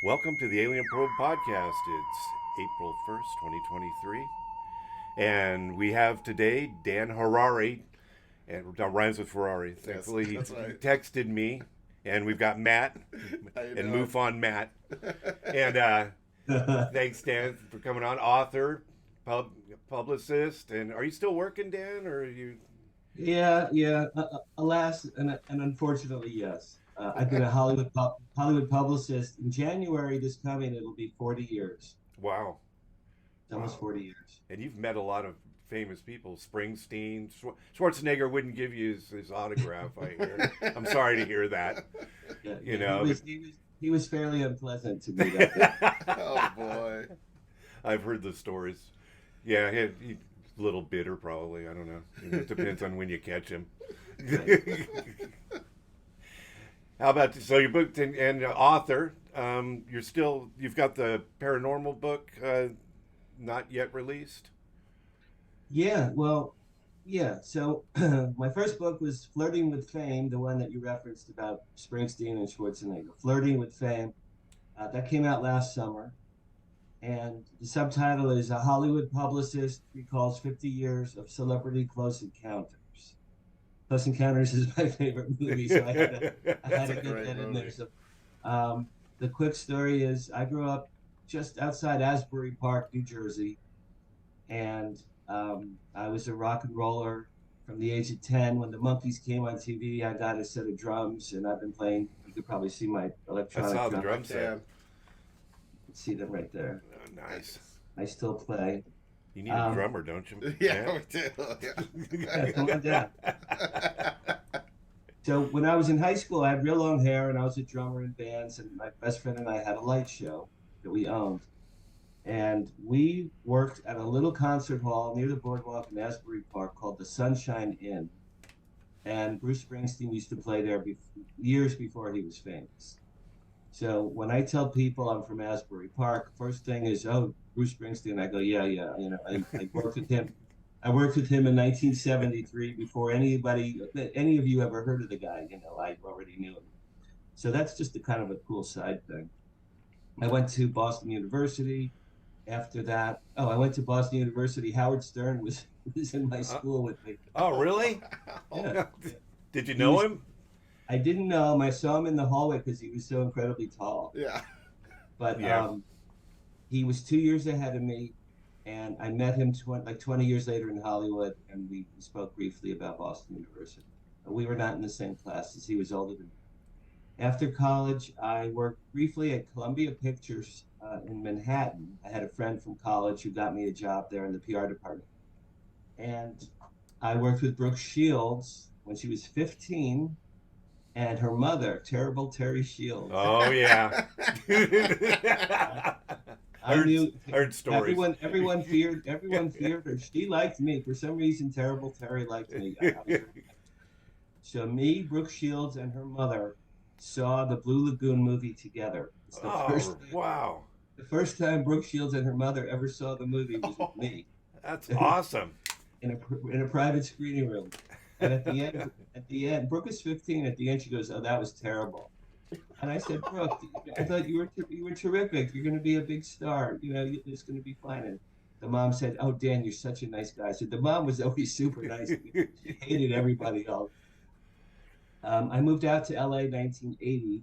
Welcome to the Alien Probe Podcast. It's April 1st, 2023. And we have today Dan Harary, and that rhymes with Ferrari. Thankfully, Yes, that's he right. texted me. And we've got Matt How you and doing? MUFON Matt. And thanks, Dan, for coming on. Author, publicist. And are you still working, Dan, or are you? Yeah. Alas, and unfortunately, yes. I've been a Hollywood publicist. In January this coming, it'll be 40 years. Wow. It's almost Wow. 40 years. And you've met a lot of famous people. Springsteen, Schwarzenegger wouldn't give you his autograph. I hear. I'm sorry to hear that. Yeah, You yeah, know, he was fairly unpleasant to me that day. Oh boy. I've heard the stories. Yeah, he's a little bitter, probably. I don't know. It depends on when you catch him. How about so you're booked and author? You've got the paranormal book not yet released. Yeah, well, yeah. So my first book was Flirting with Fame, the one that you referenced about Springsteen and Schwarzenegger. Flirting with Fame. That came out last summer. And the subtitle is A Hollywood Publicist Recalls 50 Years of Celebrity Close Encounters. Close Encounters is my favorite movie, so I had to That's a get great that in there. movie. So, the quick story is I grew up just outside Asbury Park, New Jersey, and I was a rock and roller from the age of 10. When the Monkees came on TV, I got a set of drums, and I've been playing. You could probably see my I electronic saw the drum. drum set. Yeah. You can see them right there. Oh, nice. I still play. You need a Um, drummer, don't you? Yeah, we do. Yeah, come on down. So when I was in high school, I had real long hair, and I was a drummer in bands. And my best friend and I had a light show that we owned, and we worked at a little concert hall near the boardwalk in Asbury Park called the Sunshine Inn. And Bruce Springsteen used to play there years before he was famous. So when I tell people I'm from Asbury Park, first thing is, oh, Bruce Springsteen. I go, yeah. You know, I worked with him. I worked with him in 1973 before any of you ever heard of the guy. You know, I already knew him. So that's just a kind of a cool side thing. I went to Boston University. After that, I went to Boston University. Howard Stern was in my school with me. Oh, really? Yeah. Did you He know was- him? I didn't know him. I saw him in the hallway because he was so incredibly tall. Yeah. But Yeah. he was 2 years ahead of me, and I met him 20 years later in Hollywood, and we spoke briefly about Boston University. We were not in the same classes. He was older than me. After college, I worked briefly at Columbia Pictures in Manhattan. I had a friend from college who got me a job there in the PR department. And I worked with Brooke Shields when she was 15, and her mother, terrible Terry Shields. Oh, yeah. I knew heard stories. everyone feared her. She liked me. For some reason, terrible Terry liked me. So me, Brooke Shields, and her mother saw the Blue Lagoon movie together. It's Oh, wow. the first time Brooke Shields and her mother ever saw the movie was with me That's awesome. in a private screening room. And at the end, Brooke was 15. At the end, she goes, "Oh, that was terrible." And I said, "Brooke, I thought you were terrific. You're going to be a big star. You know, it's going to be fine." And the mom said, "Oh, Dan, you're such a nice guy." So the mom was always super nice. She hated everybody else. I moved out to LA 1980,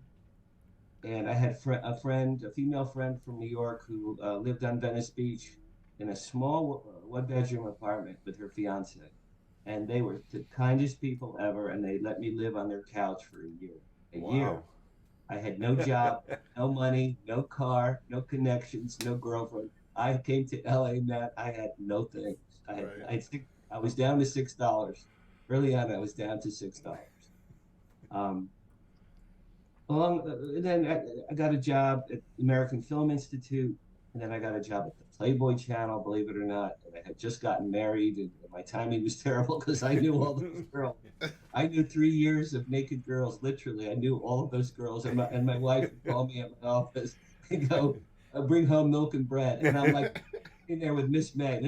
and I had a female friend from New York who lived on Venice Beach in a small one-bedroom apartment with her fiance. And they were the kindest people ever, and they let me live on their couch for a year. Wow. I had no job, no money, no car, no connections, no girlfriend. I came to LA, Matt. I had no things. I was down to $6. Early on, I was down to $6. Then I got a job at the American Film Institute, and then I got a job at the Playboy Channel, believe it or not. And I had just gotten married, and my timing was terrible because I knew all those girls. I knew 3 years of naked girls, literally. I knew all of those girls, and my wife would call me at my office and go, "Bring home milk and bread," and I'm like in there with Miss May.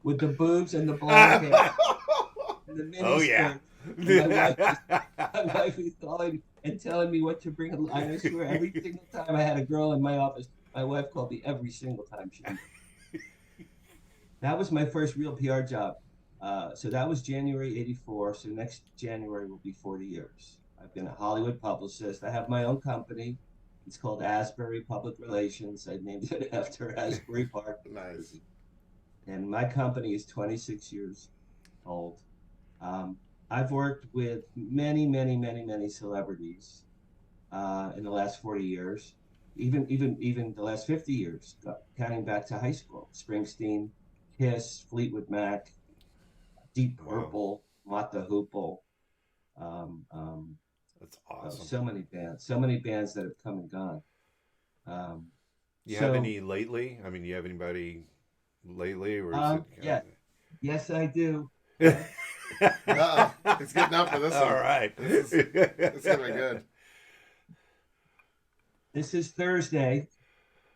With the boobs and the blonde hair. And the Oh, yeah. miniskirt. And my wife was calling and telling me what to bring. And I swear, every single time I had a girl in my office, my wife called me every single time she. That was my first real PR job. So that was January '84. So next January will be 40 years. I've been a Hollywood publicist. I have my own company. It's called Asbury Public Relations. I named it after Asbury Park, New Nice. Jersey. And my company is 26 years old. Um, I've worked with many, many, many, many celebrities in the last 40 years, even the last 50 years, counting back to high school. Springsteen, Kiss, Fleetwood Mac, Deep Wow. Purple, Mott the Hoople. Um, um, That's awesome. so many bands that have come and gone. Um, You so, have any lately? I mean, you have anybody lately, or is it? yeah, yes, I do. Uh-oh. It's getting up for this one. All right. This is going to be good. This is Thursday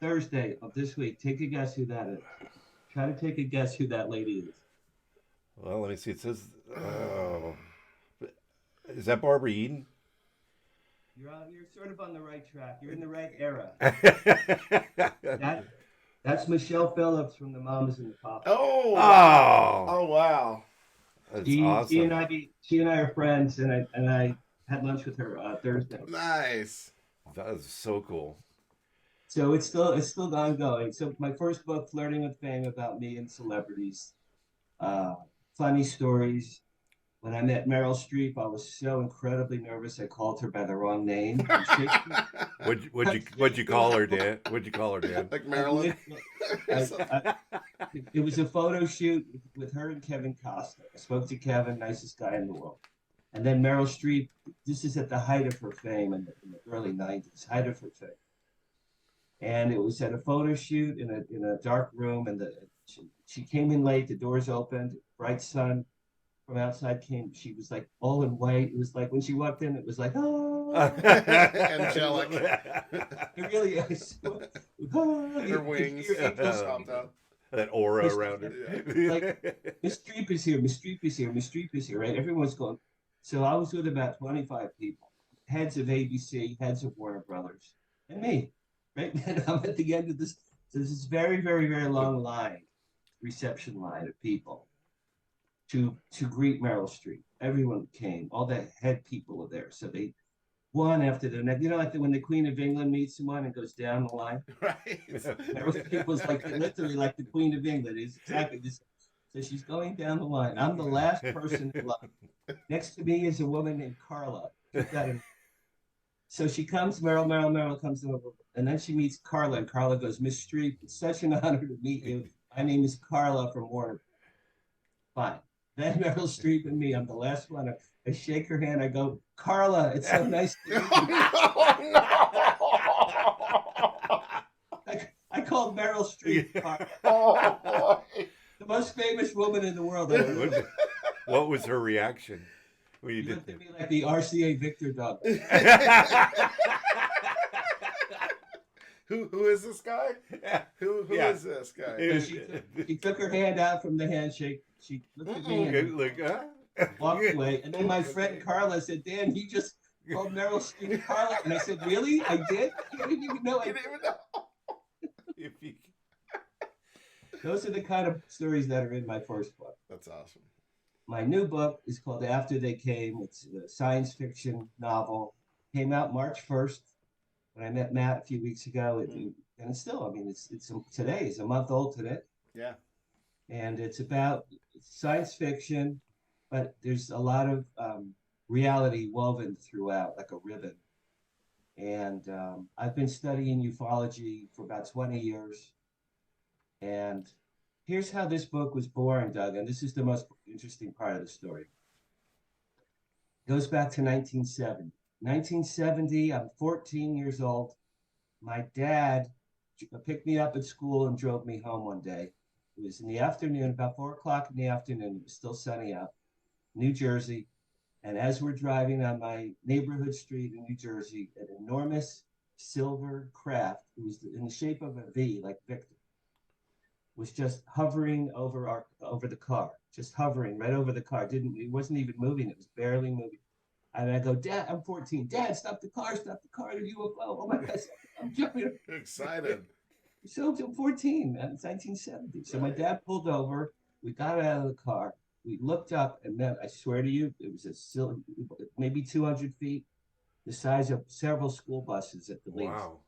of this week. Take a guess who that is. Try to take a guess who that lady is. Well, let me see. It says, is that Barbara Eden? You're sort of on the right track. You're in the right era. That's Michelle Phillips from the Mamas and the Papas. Oh, wow. Oh, Oh, wow. that's She awesome. and I are friends, and I had lunch with her Thursday. Nice. That is so cool. So it's still ongoing. So my first book, Flirting with Fame, about me and celebrities. Funny stories. When I met Meryl Streep, I was so incredibly nervous. I called her by the wrong name. What'd you call her, Dan? What'd you call her, Dan? Like Marilyn. It was a photo shoot with her and Kevin Costner. I spoke to Kevin, nicest guy in the world. And then Meryl Streep, this is at the height of her fame in the early 90s, height of her fame. And it was at a photo shoot in a dark room, and she came in late, the doors opened, bright sun from outside came. She was like all in white. It was like when she walked in, it was like, oh. Angelic. It really is. Her wings popped out. That aura around her. Like, Miss Streep is here, Miss Streep is here, Miss Streep is here, right? Everyone's going. So I was with about 25 people, heads of ABC, heads of Warner Brothers, and me, right? And I'm at the end of this. So this is very, very, very long line, reception line of people to greet Meryl Streep. Everyone came, all the head people were there. So they, one after the next, like when the Queen of England meets someone and goes down the line. Right. Meryl Streep was like literally like the Queen of England. Is exactly this. So she's going down the line. I'm the last person in line. Next to me is a woman named Carla. So she comes, Meryl comes over, and then she meets Carla, and Carla goes, Miss Streep, it's such an honor to meet you. My name is Carla from Warner. Fine. Then Meryl Streep and me, I'm the last one. I shake her hand. I go, Carla, it's so nice to meet you. I called Meryl Streep Carla. Oh, boy. The most famous woman in the world. What was her reaction when you She did looked at me like the RCA Victor dog. Who is this guy? Who is this guy? She took her hand out from the handshake. She looked at me and walked away. And then my friend Carla said, Dan, you just called Meryl Streep Carla. And I said, really? I did? You didn't even know. Those are the kind of stories that are in my first book. That's awesome. My new book is called After They Came. It's a science fiction novel. Came out March 1st. When I met Matt a few weeks ago, and it's still, it's today. It's a month old today. Yeah. And it's about science fiction, but there's a lot of reality woven throughout, like a ribbon. And I've been studying ufology for about 20 years. And here's how this book was born, Doug, and this is the most interesting part of the story. It goes back to 1970. 1970, I'm 14 years old. My dad picked me up at school and drove me home one day. It was in the afternoon, about 4 o'clock in the afternoon. It was still sunny out, New Jersey. And as we're driving on my neighborhood street in New Jersey, an enormous silver craft, it was in the shape of a V, like Victor, was just hovering over the car, just hovering right over the car. It wasn't even moving. It was barely moving. And I go, Dad, I'm 14. Dad, stop the car, stop the car. The UFO. Oh my God, I'm jumping. Excited. So I'm 14. It's 1970. So my dad pulled over. We got out of the car. We looked up, and then I swear to you, it was maybe 200 feet, the size of several school buses at the least. Wow.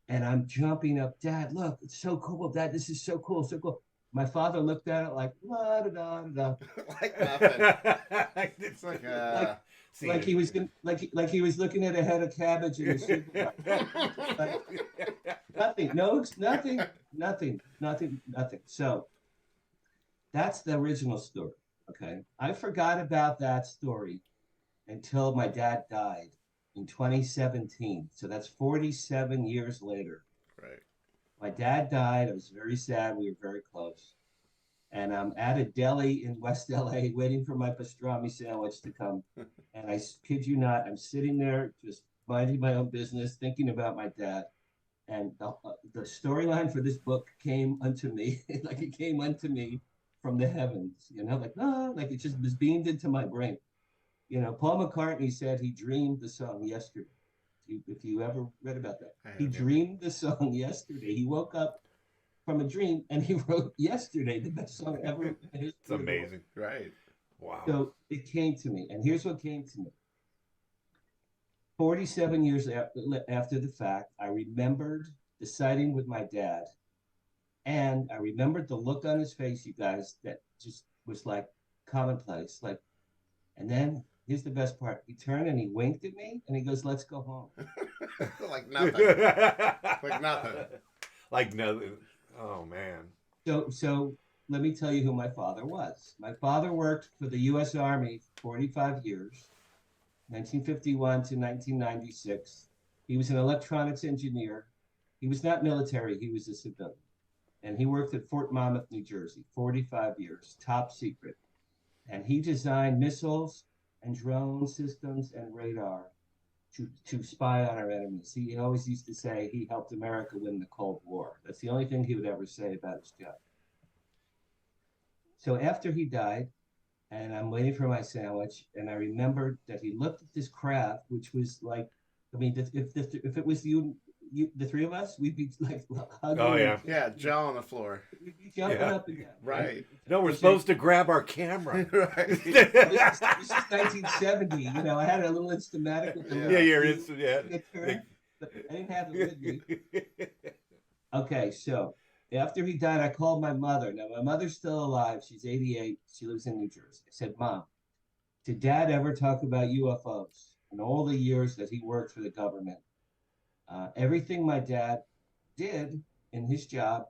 And I'm jumping up. Dad, look, it's so cool. Dad, this is so cool, so cool. My father looked at it like, la da da da. Like nothing. It's like he was like he was looking at a head of cabbage in the supermarket. Nothing, nothing. So that's the original story. Okay, I forgot about that story until my dad died in 2017. So that's 47 years later. Right. My dad died. I was very sad. We were very close. And I'm at a deli in West LA waiting for my pastrami sandwich to come. And I kid you not, I'm sitting there just minding my own business, thinking about my dad. And the storyline for this book came unto me, like it came unto me from the heavens, like it just was beamed into my brain. Paul McCartney said he dreamed the song yesterday. If you ever read about that, he dreamed the song yesterday. He woke up from a dream and he wrote "Yesterday," the best song ever in history. It's amazing, right? Wow. So it came to me, and here's what came to me. 47 years after the fact, I remembered the sighting with my dad, and I remembered the look on his face, you guys, that just was like commonplace, like. And then here's the best part. He turned and he winked at me and he goes, "Let's go home." Like nothing. Like nothing. Like nothing. Oh, man. So let me tell you who my father was. My father worked for the U.S. Army for 45 years, 1951 to 1996. He was an electronics engineer. He was not military. He was a civilian. And he worked at Fort Monmouth, New Jersey, 45 years, top secret. And he designed missiles and drone systems and radar to spy on our enemies. He always used to say he helped America win the Cold War. That's the only thing he would ever say about his job. So after he died, and I'm waiting for my sandwich, and I remembered that he looked at this craft, which was like, I mean, if it was you, the three of us, we'd be like hugging. Oh, yeah. Yeah, jaw on the floor. We'd be jumping up and down. Right. No, we're supposed to grab our camera. Right. This is 1970. I had a little Instamatic with the You're instant. Yeah. But I didn't have it with me. Okay, so after he died, I called my mother. Now, my mother's still alive. She's 88. She lives in New Jersey. I said, "Mom, did Dad ever talk about UFOs in all the years that he worked for the government?" Everything my dad did in his job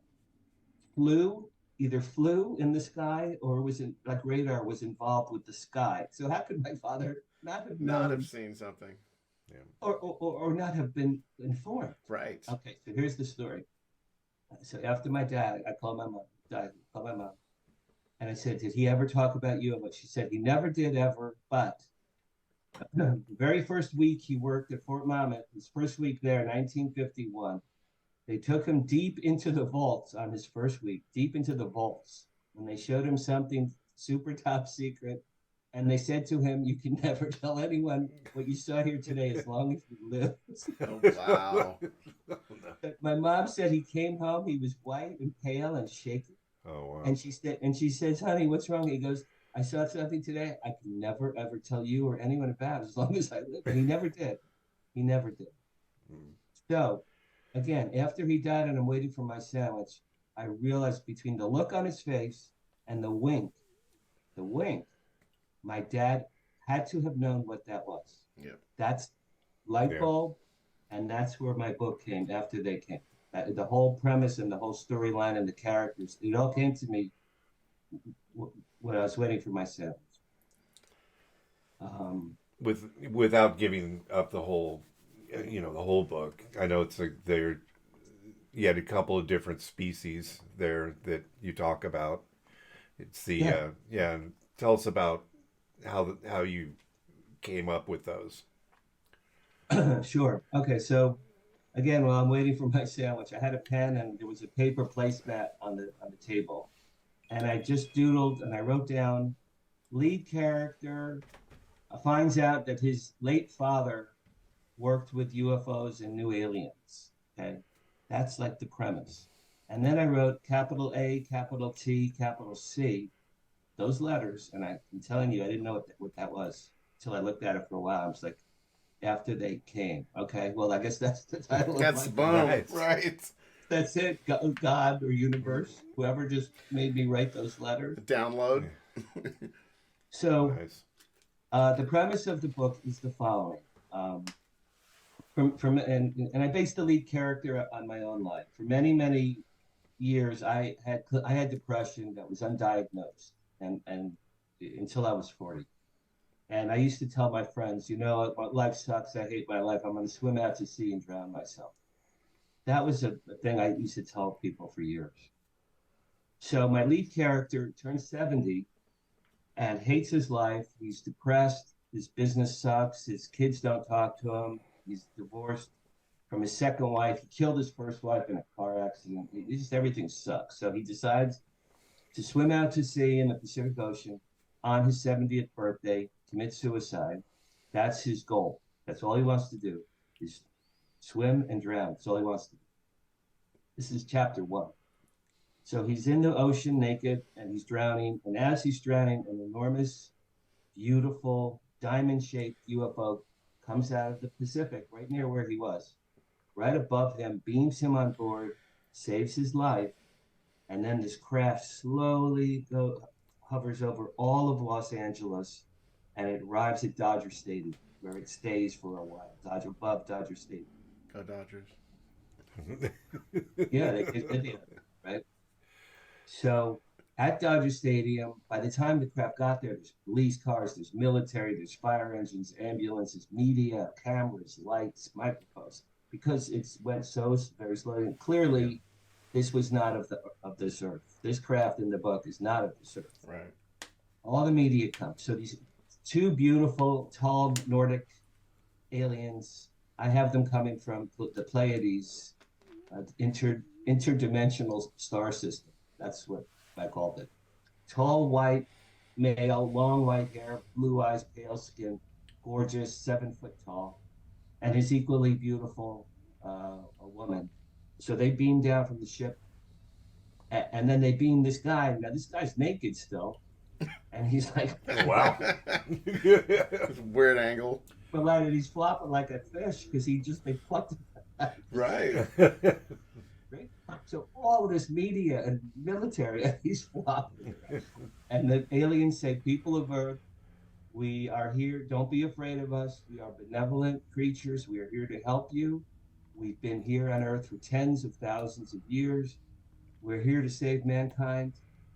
either flew in the sky or was like radar was involved with the sky. So how could my father not have seen something? Yeah. Or not have been informed? Right. Okay, so here's the story. So after my dad, I called my mom, and I said, "Did he ever talk about UFOs?" She said, "He never did ever, but the very first week he worked at Fort Monmouth, his first week there, 1951, they took him deep into the vaults on his first week, deep into the vaults, and they showed him something super top secret. And they said to him, 'You can never tell anyone what you saw here today as long as you live.'" Oh, wow. My mom said he came home, he was white and pale and shaky. Oh, wow. And she says, "Honey, what's wrong?" He goes, "I saw something today I can never, ever tell you or anyone about as long as I live." And he never did. He never did. So, again, after he died and I'm waiting for my sandwich, I realized between the look on his face and the wink, my dad had to have known what that was. Yeah. That's light bulb, and that's where my book came after they came. The whole premise and the whole storyline and the characters, it all came to me when I was waiting for my sandwich. Without giving up the whole, the whole book. I know it's like you had a couple of different species there that you talk about. It's the tell us about how you came up with those. Sure. Okay, so again, while I'm waiting for my sandwich, I had a pen and there was a paper placemat on the table, and I just doodled and I wrote down lead character finds out that his late father worked with UFOs and new aliens. Okay, that's like the premise. And then I wrote capital A, capital T, capital C, those letters, and I'm telling you, I didn't know what that was until I looked at it for a while. I was like, after they came. Okay, well, I guess that's the title That's of boom, my Nice. right? That's it. God or universe, whoever just made me write those letters. Download. So Nice. the premise of the book is the following. And I based the lead character on my own life. For many years, I had depression that was undiagnosed, and until I was 40. And I used to tell my friends, you know, life sucks. I hate my life. I'm going to swim out to sea and drown myself. That was a thing I used to tell people for years. So my lead character turns 70 and hates his life. He's depressed. His business sucks. His kids don't talk to him. He's divorced from his second wife. He killed his first wife in a car accident. Just everything sucks. So he decides to swim out to sea in the Pacific Ocean on his 70th birthday, commit suicide. That's his goal. That's all he wants to do is swim and drown. That's all he wants to do. This is chapter 1. So he's in the ocean naked and he's drowning. And as he's drowning, an enormous, beautiful, diamond-shaped UFO comes out of the Pacific right near where he was, right above him, beams him on board, saves his life. And then this craft slowly hovers over all of Los Angeles, and it arrives at Dodger Stadium, where it stays for a while. Above Dodger Stadium. Go Dodgers. Yeah, they get video, right? So at Dodger Stadium, by the time the craft got there, there's police cars, there's military, there's fire engines, ambulances, media, cameras, lights, microphones, because it went so very slowly. And clearly, this was not of this earth. This craft in the book is not of this earth. Right. All the media comes. So these two beautiful, tall Nordic aliens, I have them coming from the Pleiades, interdimensional star system. That's what I called it. Tall white male, long white hair, blue eyes, pale skin, gorgeous, 7 foot tall, and his equally beautiful a woman. So they beam down from the ship, and then they beam this guy. Now this guy's naked still, and he's like, Wow. Weird angle. but like he's flopping like a fish because they plucked him. Right. Right? So all of this media and military, he's flopping. And the aliens say, people of Earth, we are here. Don't be afraid of us. We are benevolent creatures. We are here to help you. We've been here on Earth for tens of thousands of years. We're here to save mankind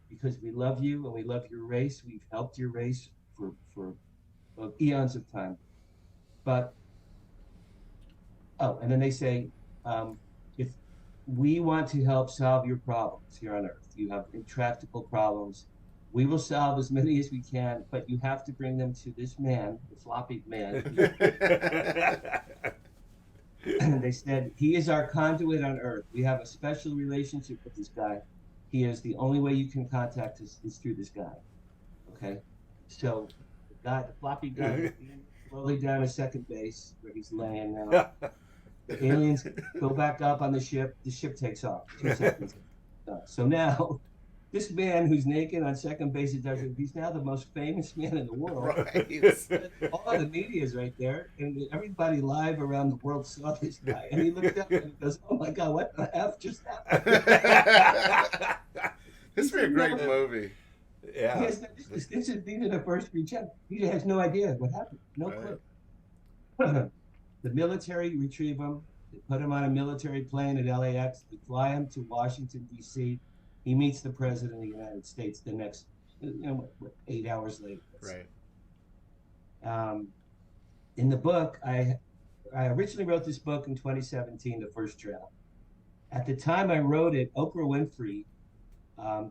because we love you and we love your race. We've helped your race for eons of time. But, and then they say, if we want to help solve your problems here on Earth, you have intractable problems, we will solve as many as we can, but you have to bring them to this man, the floppy man. They said, he is our conduit on Earth. We have a special relationship with this guy. He is the only way you can contact us is through this guy. Okay? So the floppy guy, slowly down to second base where he's laying now. The aliens go back up on the ship. The ship takes off. 2 seconds. So now, this man who's naked on second base, he's now the most famous man in the world. Right. All of the media is right there, and everybody live around the world saw this guy. And he looked up and he goes, "Oh my God, what the F just happened?" This would be a great movie. Yeah. These are the first 3 chapters. He has no idea what happened. No clue. The military retrieve him. They put him on a military plane at LAX. They fly him to Washington, D.C. He meets the president of the United States the next, 8 hours later. Right. In the book, I originally wrote this book in 2017, the first draft. At the time I wrote it, Oprah Winfrey,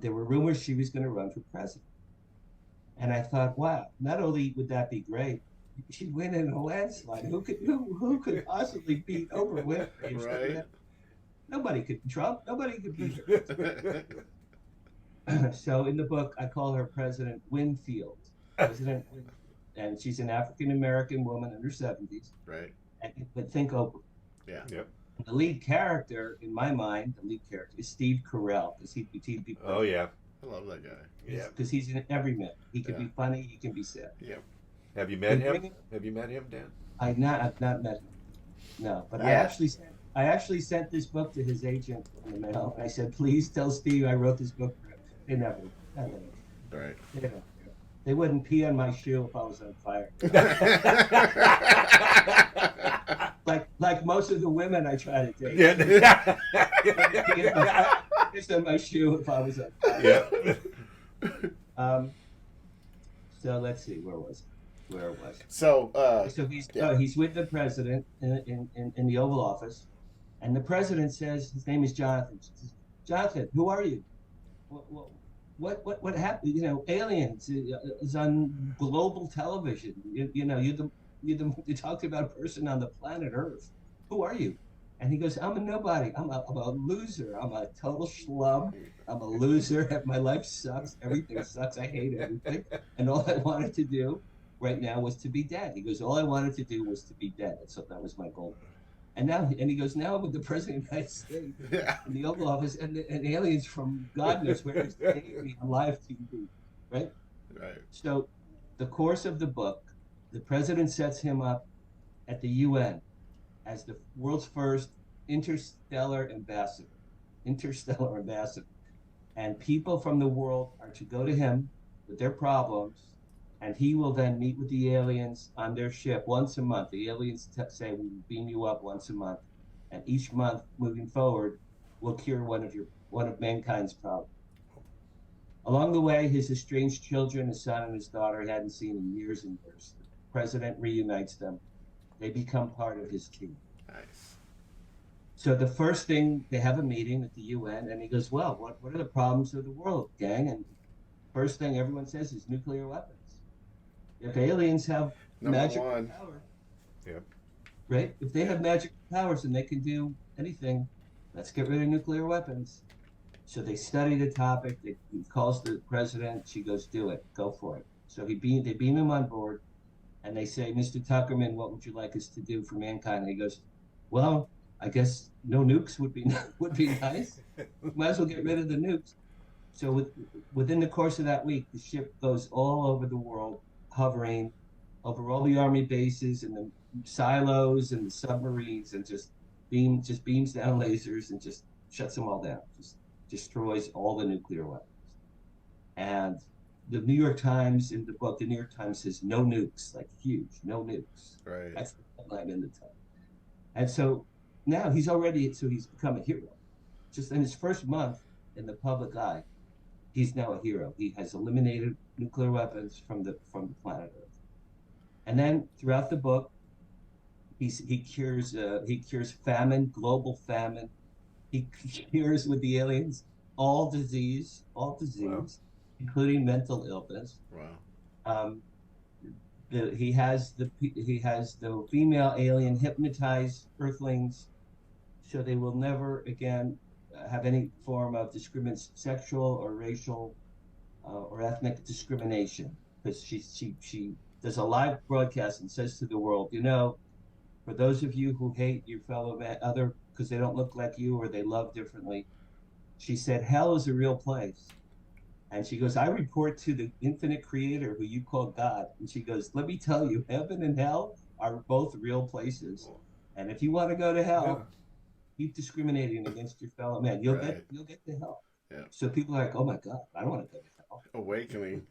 there were rumors she was going to run for president. And I thought, wow, not only would that be great, she'd win in a landslide. Who could possibly beat Oprah Winfrey? Right. Nobody could Trump. Nobody could beat her. So in the book, I call her President Winfield. President Winfield. And she's an African American woman in her 70s. Right. But think Oprah. Yeah. Yep. The lead character, in my mind, is Steve Carell, because he'd be. Oh yeah. I love that guy. Yeah. Because he's an everyman. He can be funny. He can be sad. Yeah. Have you met him? Have you met him, Dan? I've not met him. No, but Yeah. I actually sent this book to his agent in the mail. I said, please tell Steve I wrote this book for him. They never. Right. They wouldn't pee on my shoe if I was on fire. like most of the women I try to date. Yeah. It's on my shoe if I was on fire. Yeah. So let's see, where was it? So He's with the president in the Oval Office, and the president says his name is Jonathan. She says, Jonathan, who are you? What happened? Aliens is on global television. You talked about a person on the planet Earth. Who are you? And he goes, I'm a nobody. I'm a loser. I'm a total schlub. I'm a loser. My life sucks. Everything sucks. I hate everything. And all I wanted to do right now was to be dead. He goes, all I wanted to do was to be dead. So that was my goal. And he goes, now I'm with the president of the United States in the Oval Office, and aliens from God knows where is me on live TV, right? Right. So the course of the book, the president sets him up at the UN as the world's first interstellar ambassador. And people from the world are to go to him with their problems, and he will then meet with the aliens on their ship once a month. The aliens say, we will beam you up once a month. And each month, moving forward, will cure one of mankind's problems. Along the way, his estranged children, his son and his daughter, he hadn't seen in years and years. The president reunites them. They become part of his team. Nice. So the first thing, they have a meeting at the UN, and he goes, well, what are the problems of the world, gang? And first thing everyone says is nuclear weapons. If aliens have magical powers, Yep. right? If they have magical powers and they can do anything, let's get rid of nuclear weapons. So they study the topic. He calls the president. She goes, do it. Go for it. So they beam him on board, and they say, Mr. Tuckerman, what would you like us to do for mankind? And he goes, well, I guess no nukes would be nice. Might as well get rid of the nukes. So within the course of that week, the ship goes all over the world, hovering over all the army bases and the silos and the submarines, and just beams down lasers and just shuts them all down, just destroys all the nuclear weapons. And the New York Times, in the book, the New York Times says no nukes, like huge, no nukes. Right. That's the headline in the Times. And so now he's become a hero. Just in his first month in the public eye, he's now a hero. He has eliminated nuclear weapons from the planet Earth. And then throughout the book, he cures famine, global famine. He cures with the aliens all disease, Wow. including mental illness. Wow. He has the female alien hypnotize Earthlings, so they will never again have any form of sexual or racial or ethnic discrimination, because she does a live broadcast and says to the world, for those of you who hate your fellow other because they don't look like you or they love differently, she said, hell is a real place. And she goes, I report to the infinite creator who you call God. And she goes, let me tell you, heaven and hell are both real places. And if you want to go to hell, keep discriminating against your fellow man. You'll get to hell. Yeah. So people are like, oh my God, I don't want to go to hell. Awakening.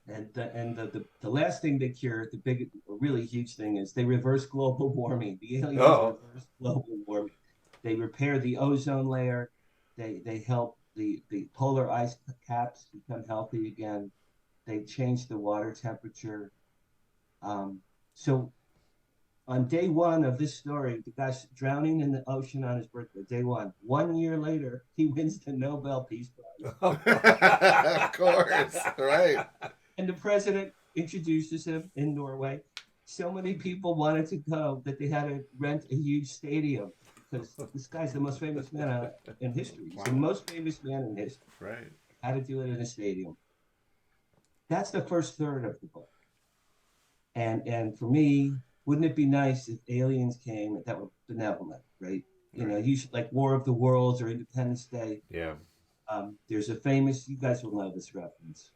And the last thing they cure, the big, really huge thing, is they reverse global warming. The aliens reverse global warming. They repair the ozone layer. They help the polar ice caps become healthy again. They change the water temperature. So on day one of this story, the guy's drowning in the ocean on his birthday, day one. 1 year later, he wins the Nobel Peace Prize. Of course, right. And the president introduces him in Norway. So many people wanted to go that they had to rent a huge stadium because this guy's the most famous man in history. He's the most famous man in history. Right. Had to do it in a stadium. That's the first third of the book. And for me, wouldn't it be nice if aliens came that were benevolent, right? You know, usually like War of the Worlds or Independence Day. Yeah. There's a famous, you guys will know this reference.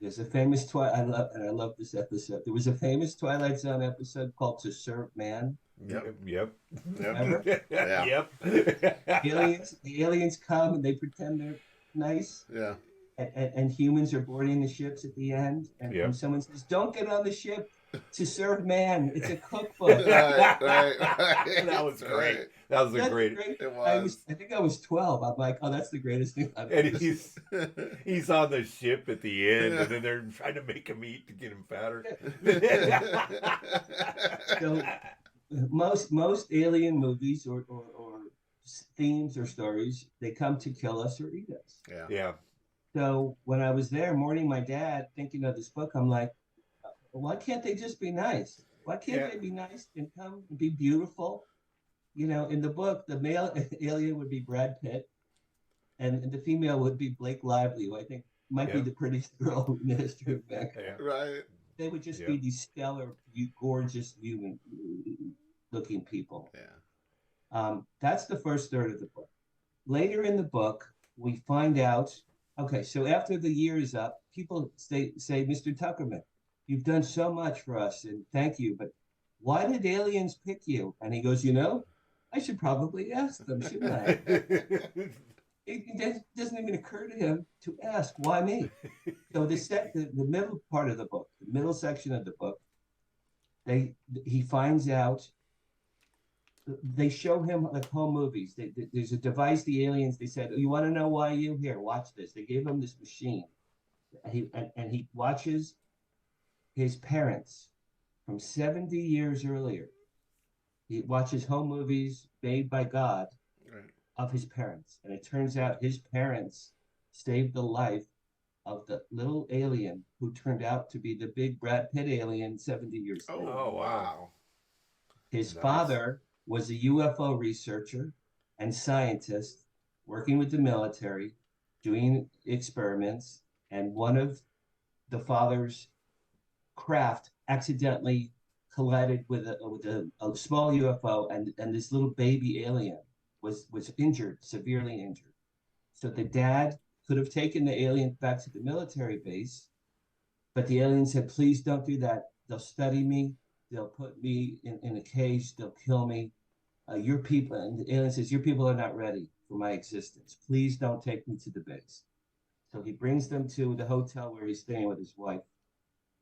There's a famous I love this episode. There was a famous Twilight Zone episode called "To Serve Man." Yep. Remember? Yeah. Yep. The aliens come and they pretend they're nice. Yeah. And humans are boarding the ships at the end, and, Yep. and someone says, "Don't get on the ship to serve man. It's a cookbook." Right. That was great. Right. That was a That's great. great. It was. I think I was 12. I'm like, oh, that's the greatest thing I've And ever seen. he's on the ship at the end, and then they're trying to make him eat to get him fatter. So most alien movies or themes or stories, they come to kill us or eat us. Yeah. Yeah. So when I was there mourning my dad, thinking of this book, I'm like, why can't they just be nice? Why can't they be nice and come and be beautiful? You know, in the book, the male alien would be Brad Pitt, and the female would be Blake Lively, who I think might be the prettiest girl in the history of mankind. Yeah. Right. They would just be these stellar, gorgeous, human-looking people. Yeah. That's the first third of the book. Later in the book, we find out. Okay, so after the year is up, people say, "Mr. Tuckerman, you've done so much for us, and thank you. But why did aliens pick you?" And he goes, I should probably ask them, shouldn't I? It doesn't even occur to him to ask, why me? So the middle part of the book, the middle section of the book, he finds out. They show him like home movies. There's a device, the aliens, they said, "You want to know why you here? Watch this." They gave him this machine. And he watches his parents from 70 years earlier. He watches home movies made by God of his parents. And it turns out his parents saved the life of the little alien who turned out to be the big Brad Pitt alien 70 years later. Oh, wow. His father was a UFO researcher and scientist working with the military, doing experiments, and one of the father's craft accidentally collided with a small UFO, and this little baby alien was injured, severely injured. So the dad could have taken the alien back to the military base, but the alien said, "Please don't do that. They'll study me. They'll put me in a cage. They'll kill me. Your people," and the alien says, "Your people are not ready for my existence. Please don't take me to the base." So he brings them to the hotel where he's staying with his wife.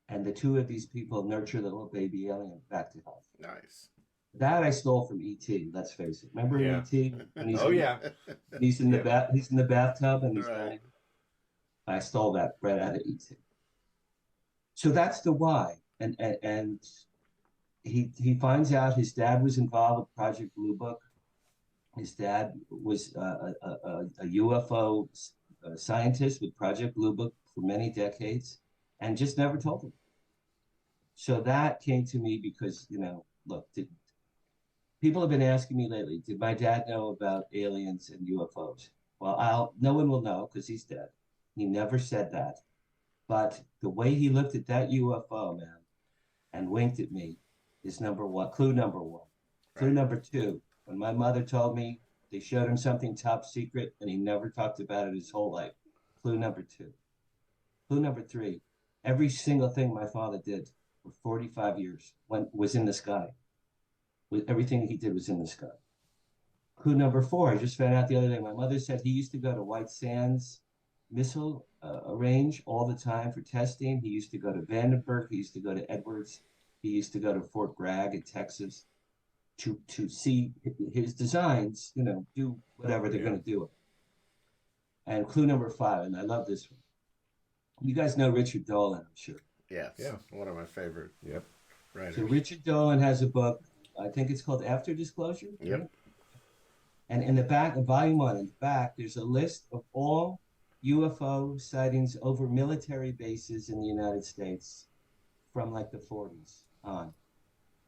And the two of these people nurture the little baby alien back to health. Nice. That I stole from E.T. Let's face it. Remember E.T. When he's he's in the he's in the bathtub and he's dying. I stole that right out of E.T. So that's the why. And he finds out his dad was involved with Project Blue Book. His dad was a UFO scientist with Project Blue Book for many decades, and just never told him. So that came to me because, look, people have been asking me lately, did my dad know about aliens and UFOs? Well, no one will know because he's dead. He never said that. But the way he looked at that UFO, man, and winked at me is number one, clue number one. Clue number two, when my mother told me they showed him something top secret and he never talked about it his whole life. Clue number two. Clue number three, every single thing my father did for 45 years was in the sky. Everything he did was in the sky. Clue number four, I just found out the other day, my mother said he used to go to White Sands missile range all the time for testing. He used to go to Vandenberg. He used to go to Edwards. He used to go to Fort Bragg in Texas to see his designs, do whatever they're going to do. And clue number five, and I love this one. You guys know Richard Dolan, I'm sure. Yes. Yeah. One of my favorite. Yep. Writers. So Richard Dolan has a book. I think it's called After Disclosure. Yep. Right? And in the back, in volume one, in the back, there's a list of all UFO sightings over military bases in the United States from like the 40s on.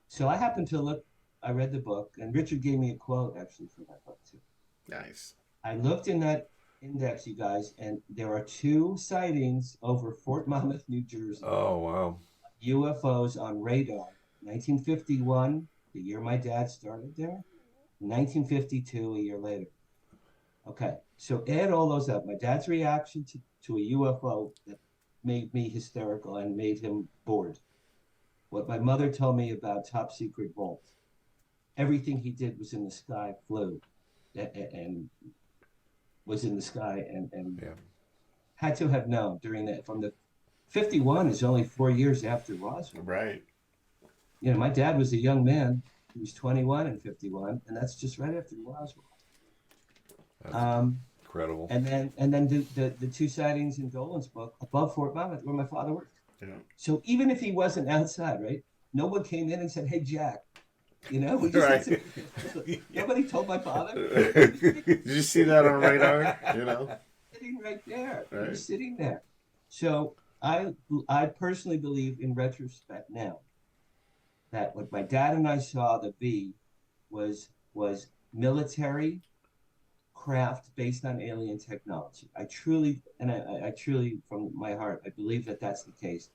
So I happened to look, I read the book, and Richard gave me a quote actually from that book too. Nice. I looked in that index, you guys, and there are 2 sightings over Fort Monmouth, New Jersey. Oh, wow. UFOs on radar. 1951, the year my dad started there. 1952, a year later. Okay, so add all those up. My dad's reaction to a UFO that made me hysterical and made him bored. What my mother told me about top secret vault. Everything he did was in the sky, flew, and was in the sky, and Yeah. had to have known during that. From the 51 is only 4 years after Roswell. Right. You know, my dad was a young man. He was 21 in 51, and that's just right after Roswell. That's incredible. And then the 2 sightings in Dolan's book above Fort Monmouth, where my father worked. Yeah. So even if he wasn't outside, right? No one came in and said, "Hey, Jack," you know. We just Right. Nobody told my father. Did you see that on radar? You know, Sitting right there, he right. was sitting there. So I personally believe, in retrospect now, that what my dad and I saw, the V, was military craft based on alien technology. I truly, from my heart, I believe that that's the case,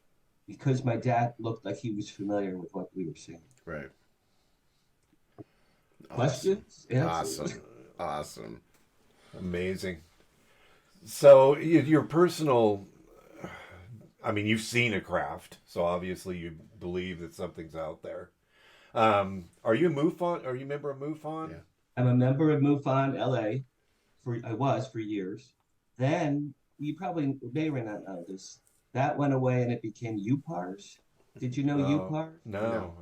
because my dad looked like he was familiar with what we were seeing. Right. Questions? Awesome. Awesome. Amazing. So your personal, I mean, you've seen a craft, so obviously you believe that something's out there. Are you a MUFON? Are you a member of MUFON? Yeah. I'm a member of MUFON LA. I was for years. Then you probably may or may not know this. That went away and it became UPARS. Did you know UPARS? No.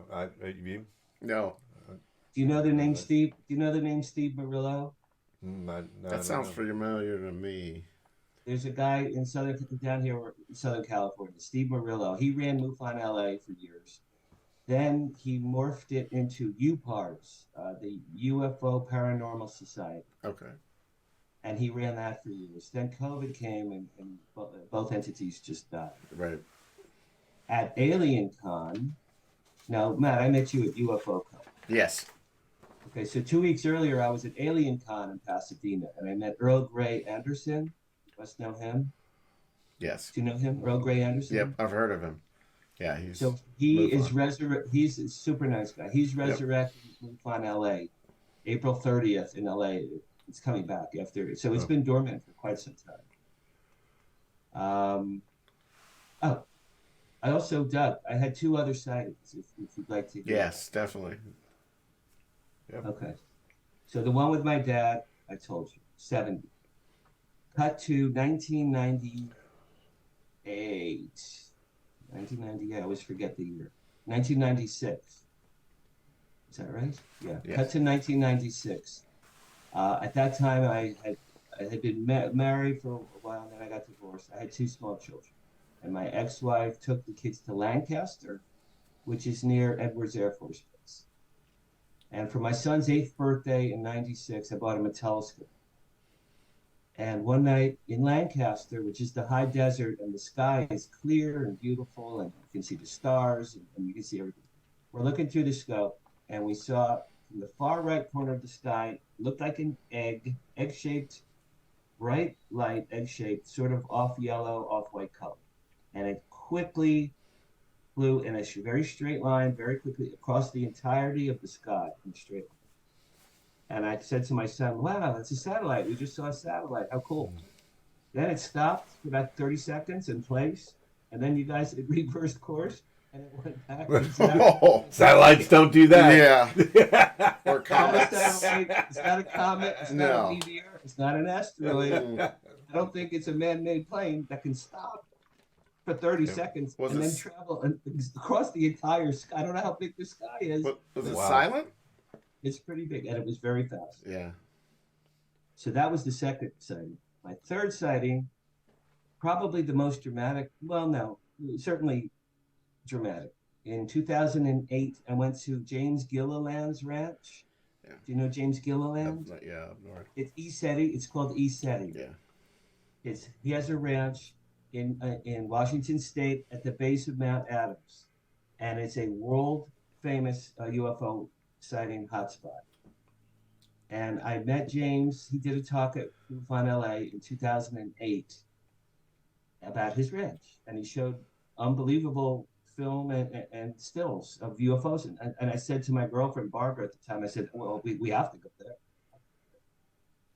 You? No. Do you know the name Steve? Do you know the name Steve Murillo? No, That sounds familiar to me. There's a guy in down here in Southern California, Steve Murillo. He ran MUFON LA for years. Then he morphed it into UPARS, the UFO Paranormal Society. Okay. And he ran that for years. Then COVID came, and both entities just died. Right. At AlienCon, now, Matt, I met you at UFO Con. Yes. Okay, so 2 weeks earlier, I was at AlienCon in Pasadena, and I met Earl Grey Anderson. You must know him. Yes. Do you know him, Earl Grey Anderson? Yep, I've heard of him. Yeah, he's he's a super nice guy. He's resurrected MUFON LA, April 30th in LA. It's coming back after, so it's been dormant for quite some time. I also, Doug, I had 2 other sightings, if you'd like to hear. Yes, definitely. Yep. Okay. So the one with my dad, I told you, 70. Cut to 1998. 1990, I always forget the year. 1996. Is that right? Yeah. Yes. Cut to 1996. At that time, I had been married for a while, and then I got divorced. I had 2 small children. And my ex-wife took the kids to Lancaster, which is near Edwards Air Force Base. And for my son's 8th birthday in 96, I bought him a telescope. And one night in Lancaster, which is the high desert, and the sky is clear and beautiful, and you can see the stars, and you can see everything. We're looking through the scope, and we saw in the far right corner of the sky, looked like an egg-shaped, bright light, egg-shaped, sort of off-yellow, off-white color. And it quickly flew in a very straight line, very quickly across the entirety of the sky in a straight line. And I said to my son, "Wow, that's a satellite. We just saw a satellite. How cool." Then it stopped for about 30 seconds in place. And then you guys reversed course and it went back. Oh, satellites don't do that. Yeah. Or comets. It's not a comet. It's not a meteor. It's not an asteroid. I don't think it's a man-made plane that can stop for 30 seconds and then travel across the entire sky. I don't know how big the sky is. Was it silent? It's pretty big, and it was very fast. Yeah. So that was the second sighting. My third sighting, probably the most dramatic. Well, no, certainly dramatic. In 2008, I went to James Gilliland's ranch. Yeah. Do you know James Gilliland? Yeah, up north. It's ESETI. It's called ESETI. Yeah. He has a ranch in Washington State at the base of Mount Adams. and it's a world famous UFO sighting hotspot. And I met James. He did a talk at MUFON LA in 2008 about his ranch, and he showed unbelievable film and stills of UFOs. And I said to my girlfriend Barbara at the time, I said, "Well, we have to go there."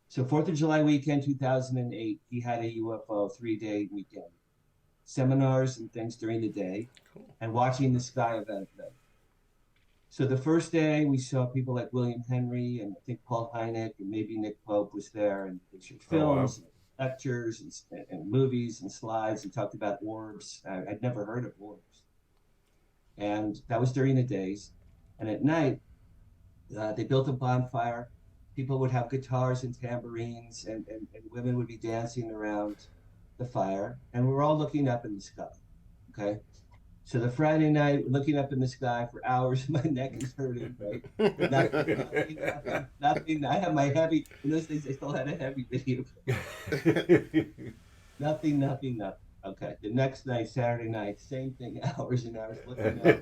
So 4th of July weekend, 2008, he had a UFO 3-day weekend, seminars and things during the day, and watching the sky event at night. So the first day we saw people like William Henry and I think Paul Hynek and maybe Nick Pope was there, and they showed films, lectures, and movies and slides, and talked about orbs. I'd never heard of orbs. And that was during the days. And at night, they built a bonfire. People would have guitars and tambourines, and women would be dancing around the fire. And we were all looking up in the sky. Okay. So the Friday night, looking up in the sky for hours, my neck is hurting, right? Nothing. I have my heavy, in those days I still had a heavy video. Nothing. Okay. The next night, Saturday night, same thing, hours and hours looking up,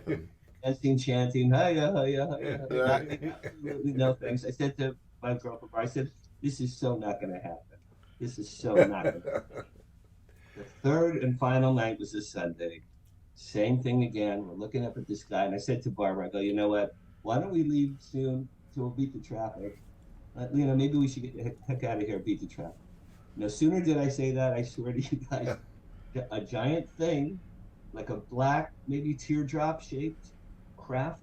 dancing, chanting, hiya, hiya, hiya. Nothing, absolutely no things. I said to my girlfriend, I said, this is so not going to happen. This is so not going to happen. The third and final night was a Sunday. Same thing again. We're looking up at the sky, and I said to Barbara, I go, you know what? Why don't we leave soon so we'll beat the traffic? Maybe we should get the heck out of here, beat the traffic. No sooner did I say that, I swear to you guys, a giant thing, like a black, maybe teardrop-shaped craft,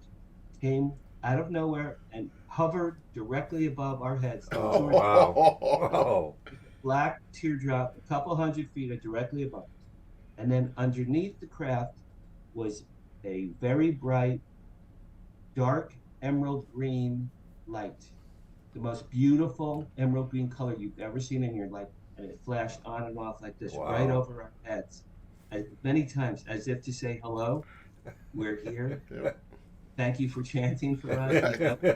came out of nowhere and hovered directly above our heads. Oh, wow. Oh. Black teardrop, a couple 100 feet directly above us. And then underneath the craft was a very bright, dark emerald green light. The most beautiful emerald green color you've ever seen in your life. And it flashed on and off like this, right over our heads. Many times, as if to say, hello, we're here. Yep. Thank you for chanting for us.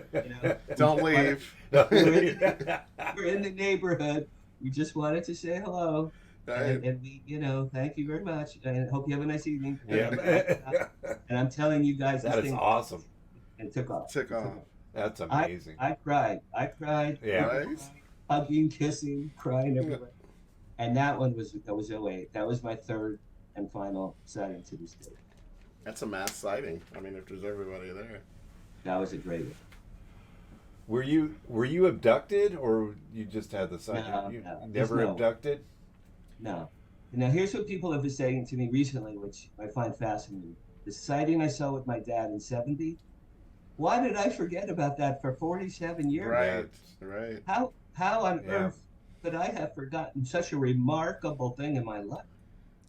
Don't leave. We're in the neighborhood. We just wanted to say hello. Right. And we, thank you very much. And hope you have a nice evening. Yeah. And I'm telling you guys, that is awesome. And it took off. That's amazing. I cried. Yeah. Cried, hugging, kissing, crying everywhere. And that was 08. That was my third and final sighting to this day. That's a mass sighting. I mean, if there's everybody there. That was a great one. Were you abducted, or you just had the sighting? No, never abducted? No. Now, here's what people have been saying to me recently, which I find fascinating. The sighting I saw with my dad in 70, why did I forget about that for 47 years? Right. How on earth could I have forgotten such a remarkable thing in my life?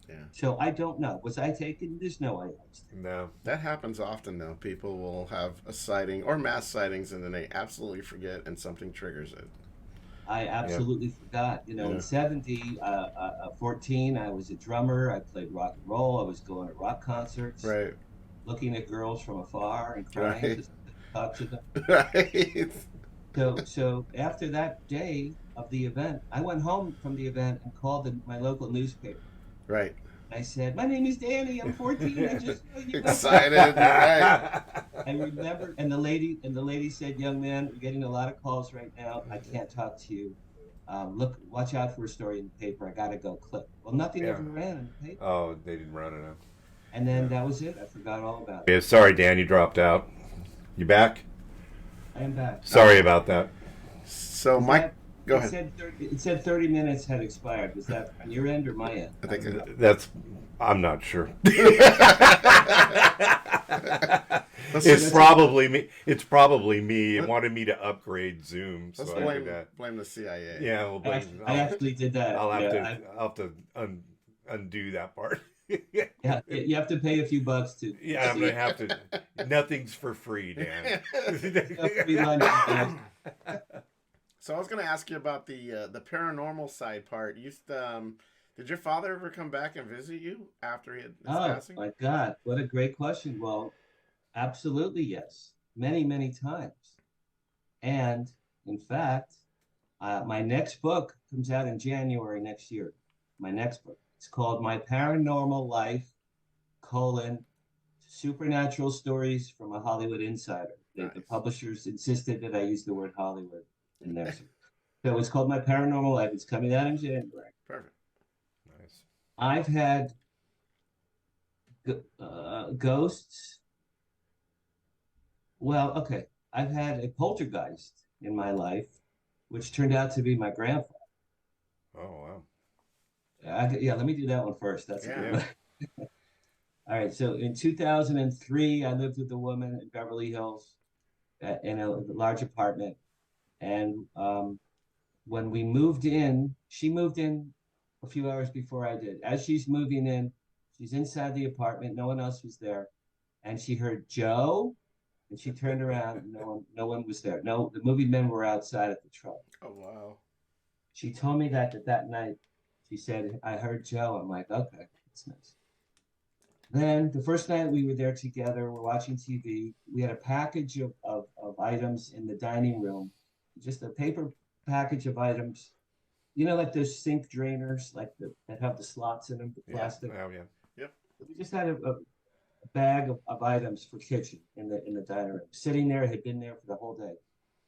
Yeah. So I don't know. Was I taken? There's no way. No. That happens often, though. People will have a sighting or mass sightings, and then they absolutely forget, and something triggers it. I absolutely forgot. In 70, 14, I was a drummer. I played rock and roll. I was going to rock concerts. Right. Looking at girls from afar and crying to talk to them. Right. So after that day of the event, I went home from the event and called my local newspaper. Right. I said, my name is Danny. I'm 14. I just excited. Right. I remember, and the lady said, young man, we're getting a lot of calls right now. I can't talk to you. Watch out for a story in the paper. I gotta go. Click. Well, nothing ever ran in the paper. Oh, they didn't run it out. And then that was it. I forgot all about it. Yeah, sorry, Dan, you dropped out. You back? I am back. Sorry about that. So, Mike, go ahead. It said 30 minutes had expired. Was that on your end or my end? I think I'm not sure. It's probably me. It wanted me to upgrade Zoom. Let's blame the CIA. Yeah, we'll blame. I actually did that. I'll have to undo that part. Yeah, you have to pay a few bucks to. Yeah, I'm gonna have to. Nothing's for free, Dan. So I was gonna ask you about the paranormal side part. Did your father ever come back and visit you after his passing? Oh my God, what a great question. Well, absolutely yes, many, many times. And in fact, my next book comes out in January next year. My next book. It's called My Paranormal Life, supernatural stories from a Hollywood insider. The Nice. publishers insisted that I use the word Hollywood in there. So it's called My Paranormal Life. It's coming out in January. Perfect. Nice. I've had ghosts. Well, okay. I've had a poltergeist in my life, which turned out to be my grandfather. Oh, wow. Yeah, let me do that one first. That's a good one. All right. So in 2003, I lived with a woman in Beverly Hills in a large apartment. And when we moved in, she moved in a few hours before I did. As she's moving in, she's inside the apartment. No one else was there. And she heard Joe, and she turned around. And no one was there. No, the movie men were outside at the truck. Oh, wow. She told me that night. She said, I heard Joe. I'm like, okay, that's nice. Then the first night we were there together, we're watching TV. We had a package of items in the dining room, just a paper package of items. You know, like those sink drainers, like that have the slots in them, the plastic. Oh, yeah. Yep. We just had a bag of items for kitchen in the dining room, sitting there. It had been there for the whole day,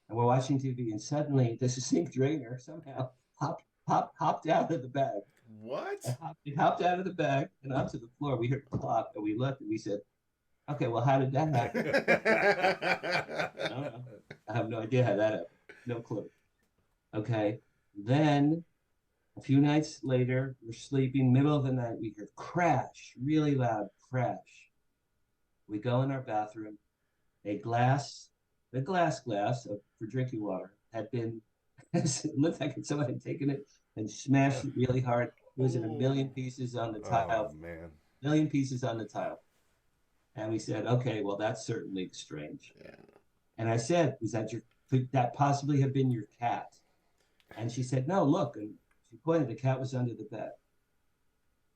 and we're watching TV. And suddenly, this sink drainer somehow hopped out of the bag. What? It hopped out of the bag and onto the floor. We heard the clop, and we looked, and we said, "Okay, well, how did that happen?" I don't know. I have no idea how that happened. No clue. Okay. Then a few nights later, we're sleeping, middle of the night, we hear crash, really loud crash. We go in our bathroom. The glass for drinking water had been, it looked like someone had taken it and smashed it really hard. It was in a million pieces on the tile. Oh, man. Million pieces on the tile. And we said, okay, well, that's certainly strange. Yeah. And I said, could that possibly have been your cat? And she said, no, look. And she pointed, the cat was under the bed.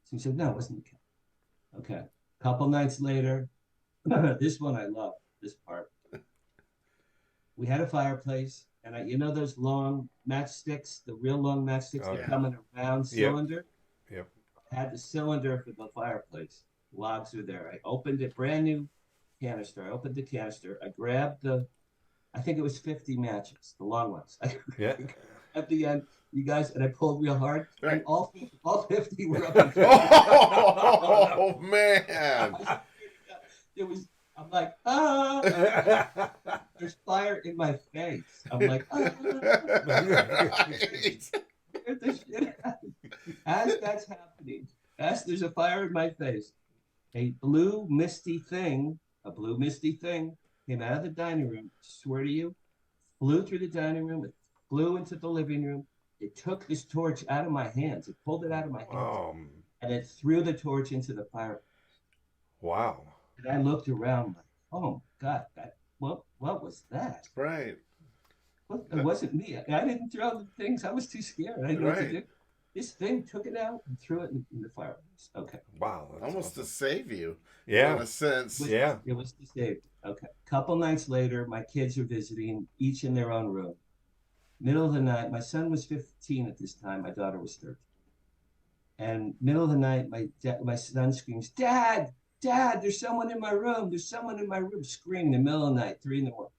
So she said, no, it wasn't the cat. Okay. A couple nights later, this one I love, this part. We had a fireplace, and you know those long matchsticks, the real long matchsticks that come in a round cylinder? Yep. I had the cylinder for the fireplace. Logs were there. I opened it, brand new canister. I opened the canister. I grabbed I think it was 50 matches, the long ones. Yeah. At the end, you guys, and I pulled real hard, Right. and all 50 were up. And Oh, man. I'm like, there's fire in my face. I'm like, Get the shit out. As that's happening, as there's a fire in my face, a blue misty thing came out of the dining room. I swear to you, flew through the dining room. It flew into the living room. It took this torch out of my hands. It pulled it out of my hands, and it threw the torch into the fire. Wow. And I looked around like, oh God, what was that? Right. It wasn't me. I didn't throw the things. I was too scared. I didn't know what to do. This thing took it out and threw it in the fireplace. Okay. Wow. Almost awesome. to save you. Yeah. In a sense. It was to save. Okay. Couple nights later, my kids are visiting, each in their own room. Middle of the night, my son was 15 at this time. My daughter was 13. And middle of the night, my son screams, Dad, there's someone in my room. There's someone in my room, screaming in the middle of the night, 3 in the morning.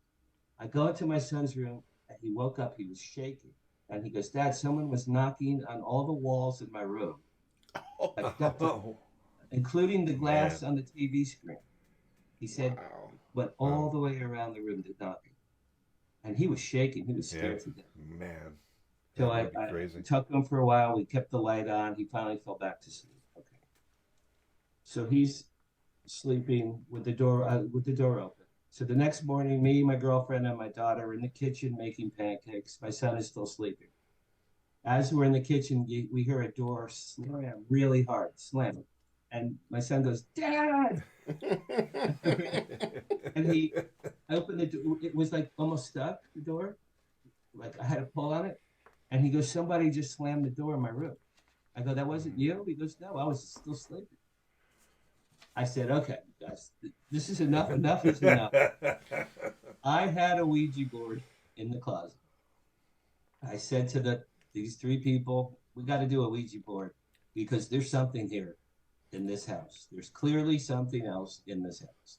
I go into my son's room, and he woke up. He was shaking. And he goes, Dad, someone was knocking on all the walls in my room, including the glass on the TV screen. He said, went all the way around the room to knocking. And he was shaking. He was scared to death. Man. So I talked to him for a while. We kept the light on. He finally fell back to sleep. Okay. So he's sleeping with the door open. So the next morning, me, my girlfriend, and my daughter are in the kitchen making pancakes. My son is still sleeping. As we're in the kitchen, we hear a door slam really hard, slam. And my son goes, Dad! And he opened the door. It was like almost stuck, the door. Like I had to pull on it. And he goes, somebody just slammed the door in my room. I go, that wasn't you? He goes, no, I was still sleeping. I said, okay, guys, this is enough. Enough is enough. I had a Ouija board in the closet. I said to these 3 people, we got to do a Ouija board because there's something here. in this house. There's clearly something else in this house.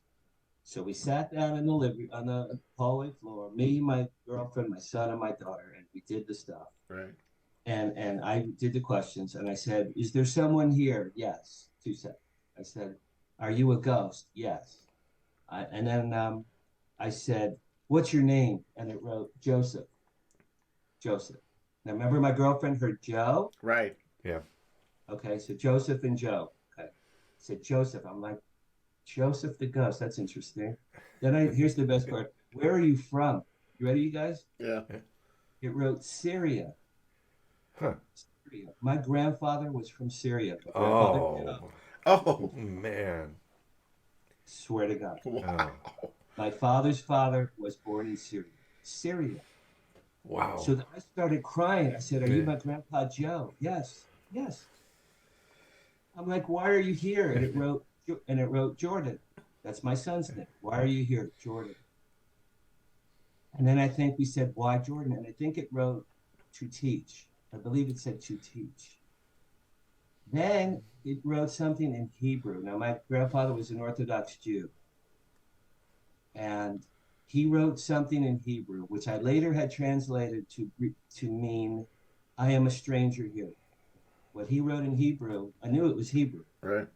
So we sat down in the on the hallway floor, me, my girlfriend, my son, and my daughter, and we did the stuff. Right. And I did the questions, and I said, "Is there someone here?" Yes. 2 seconds. I said, "Are you a ghost?" Yes. And then I said, "What's your name?" And it wrote Joseph. Joseph. Now remember, my girlfriend heard Joe. Right. Yeah. Okay, so Joseph and Joe. Okay. I said Joseph. I'm like, Joseph the ghost. That's interesting. Then here's the best part. Where are you from? You ready, you guys? Yeah. It wrote Syria. Huh. Syria. My grandfather was from Syria. Oh. Oh. Man. Swear to God. Wow. My father's father was born in Syria. Syria. Wow. So I started crying. I said, "Are you my grandpa Joe?" Yes. Yes. I'm like, "Why are you here?" And it wrote Jordan. That's my son's name. "Why are you here, Jordan?" And then I think we said, "Why Jordan?" And I think it wrote to teach. I believe it said to teach. Then it wrote something in Hebrew. Now, my grandfather was an Orthodox Jew. And he wrote something in Hebrew, which I later had translated to mean, "I am a stranger here." What he wrote in Hebrew, I knew it was Hebrew. Right.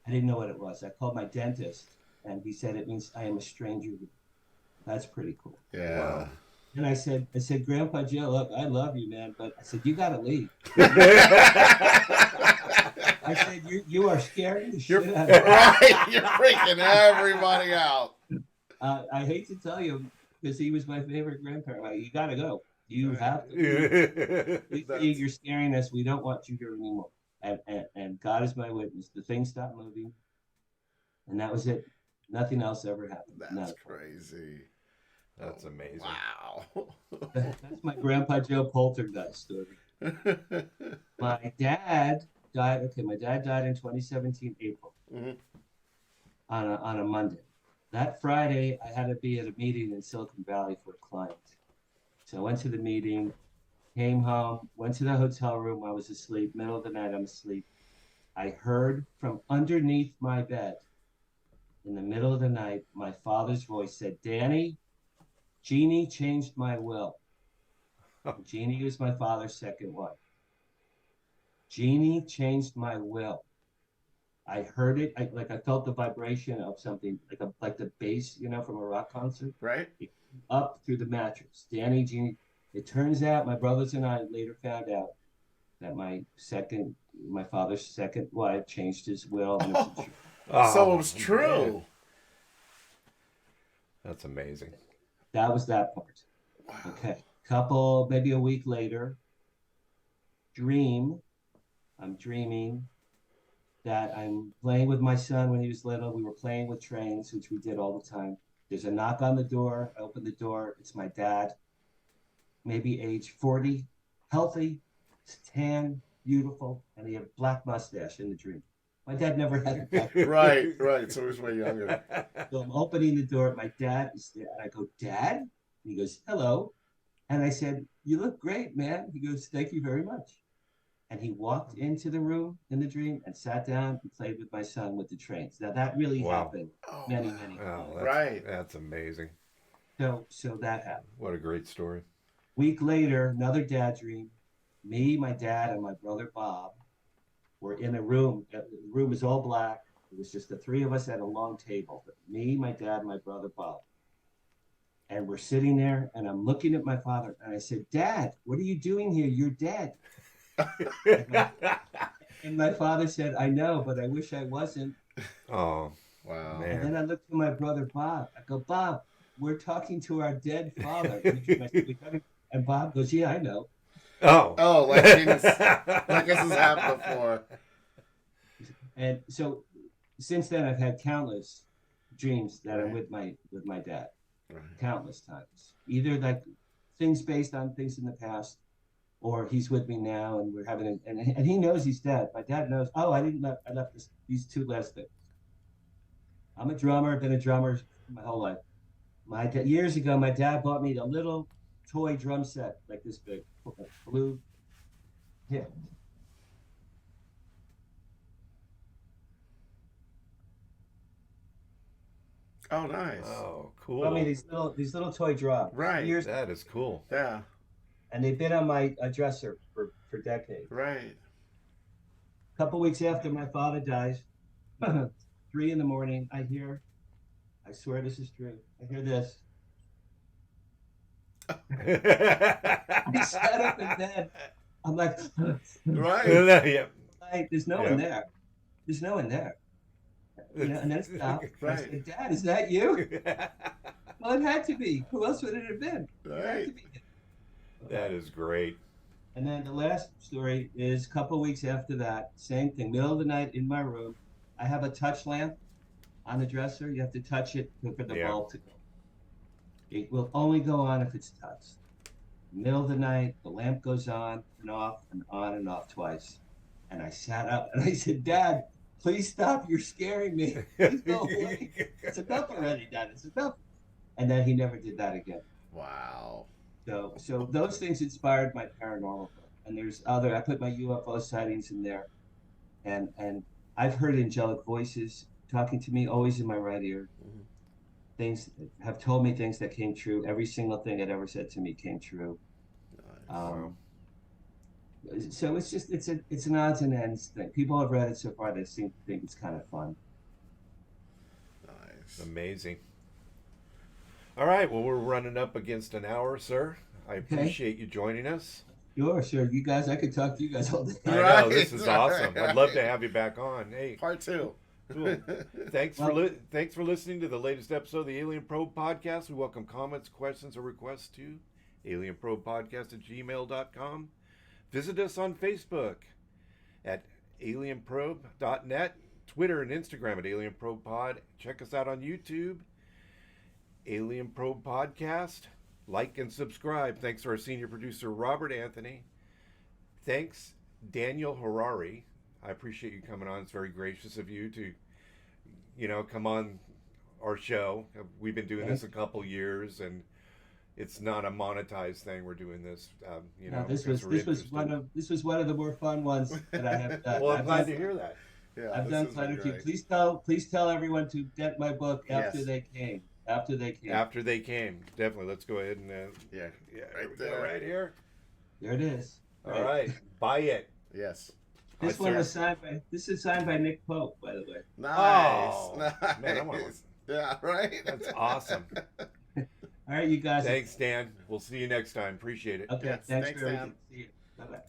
I didn't know what it was. I called my dentist, and he said it means "I am a stranger here." That's pretty cool. Yeah. Wow. And I said, "Grandpa Joe, look, I love you, man, but," I said, "you got to leave." I said, you are scaring the shit out of me. Right. You're freaking everybody out. I hate to tell you, because he was my favorite grandparent. Like, you got to go. You have to leave. You're scaring us. We don't want you here anymore. And God is my witness. The thing stopped moving, and that was it. Nothing else ever happened. That's crazy. That's amazing. Wow. That's my Grandpa Joe poltergeist story. My dad died. Okay, my dad died in 2017 April, on a Monday. That Friday, I had to be at a meeting in Silicon Valley for a client. So I went to the meeting, came home, went to the hotel room. I was asleep. Middle of the night, I'm asleep. I heard from underneath my bed, in the middle of the night, my father's voice said, "Danny, Jeannie changed my will." Jeannie was my father's second wife. Jeannie changed my will. I heard it. I felt the vibration of something, like the bass, from a rock concert. Right. Up through the mattress. Danny, Jeannie. It turns out my brothers and I later found out that my father's second wife changed his will. And So it was true. Man. That's amazing. That was that part. Wow. Okay. Maybe a week later, I'm dreaming that I'm playing with my son when he was little. We were playing with trains, which we did all the time. There's a knock on the door. I open the door. It's my dad, maybe age 40, healthy, tan, beautiful, and he had a black mustache in the dream. My dad never had a Right. So he was way younger. So I'm opening the door. My dad is there. And I go, "Dad?" And he goes, "Hello." And I said, "You look great, man." He goes, "Thank you very much." And he walked into the room in the dream and sat down and played with my son with the trains. Now that really happened many times. Right. That's amazing. So that happened. What a great story. Week later, another dad dream. Me, my dad, and my brother Bob were in a room. The room was all black. It was just the three of us at a long table. Me, my dad, my brother Bob. And we're sitting there, and I'm looking at my father, and I said, "Dad, what are you doing here? You're dead." And my father said, "I know, but I wish I wasn't." Oh, wow. Man. And then I looked to my brother Bob. I go, "Bob, we're talking to our dead father." And Bob goes, "Yeah, I know." Oh, like this has happened before. And so since then, I've had countless dreams that I'm with my dad. Right. Countless times. Either like things based on things in the past, or he's with me now and we're having and he knows he's dead. My dad knows. Oh, I left these two last things. I'm a drummer. I've been a drummer my whole life. Years ago, my dad bought me a little toy drum set like this big, blue. Yeah. Oh, nice. Oh, cool. I mean, these little toy drawings. Right. Years, That is cool. Yeah. and they've been on my dresser for decades. Right. A couple weeks after my father dies, 3 in the morning, I swear this is true. I hear this. I sat up in bed. I'm like, Right. Yeah. there's no one there. There's no one there. You know, and then it stopped. Right. I said, Dad, is that you? Well, it had to be. Who else would it have been? It had Right. to be. That is great. And then the last story is a couple weeks after that, same thing, middle of the night in my room. I have a touch lamp on the dresser. You have to touch it for the bulb to go. It will only go on if it's touched. Middle of the night, the lamp goes on and off twice. And I sat up and I said, Dad, please stop. You're scaring me. Please go away. It's enough already, Dad. It's enough. And then he never did that again. Wow. So those things inspired my paranormal book. And there's other, I put my UFO sightings in there. And I've heard angelic voices talking to me, always in my right ear. Mhm. Things have told me things that came true. Every single thing it ever said to me came true. Nice. So it's an odds and ends thing. People have read it so far; they seem to think it's kind of fun. Nice. Amazing. All right. Well, we're running up against an hour, sir. I appreciate you joining us. Sure. You guys, I could talk to you guys all day. I know, this is awesome. I'd love to have you back on. Hey, Part 2. cool. Thanks for listening to the latest episode of the Alien Probe Podcast. We welcome comments, questions, or requests to alienprobepodcast@gmail.com. Visit us on Facebook at alienprobe.net, Twitter and Instagram at alienprobepod. Check us out on YouTube, Alien Probe Podcast. Like and subscribe. Thanks to our senior producer, Robert Anthony. Thanks, Daniel Harary. I appreciate you coming on. It's very gracious of you to, come on our show. We've been doing this a couple years, and it's not a monetized thing. We're doing this, This was one of the more fun ones that I have done. Well, I'm glad to hear that. Yeah, I've this done has quite been a few. great. Please tell everyone to get my book after Yes. they came. After they came. After they came, definitely. Let's go ahead and Yeah. right Right there, there. right here. There it is. All right, buy it. Yes. This one is signed by Nick Pope, by the way. Nice. Oh, Nice. man, I wanna- Yeah, right? That's awesome. All right, you guys. Thanks, Dan. We'll see you next time. Appreciate it. Okay, Yes, thanks thanks, for everything. Dan. See you. Bye-bye.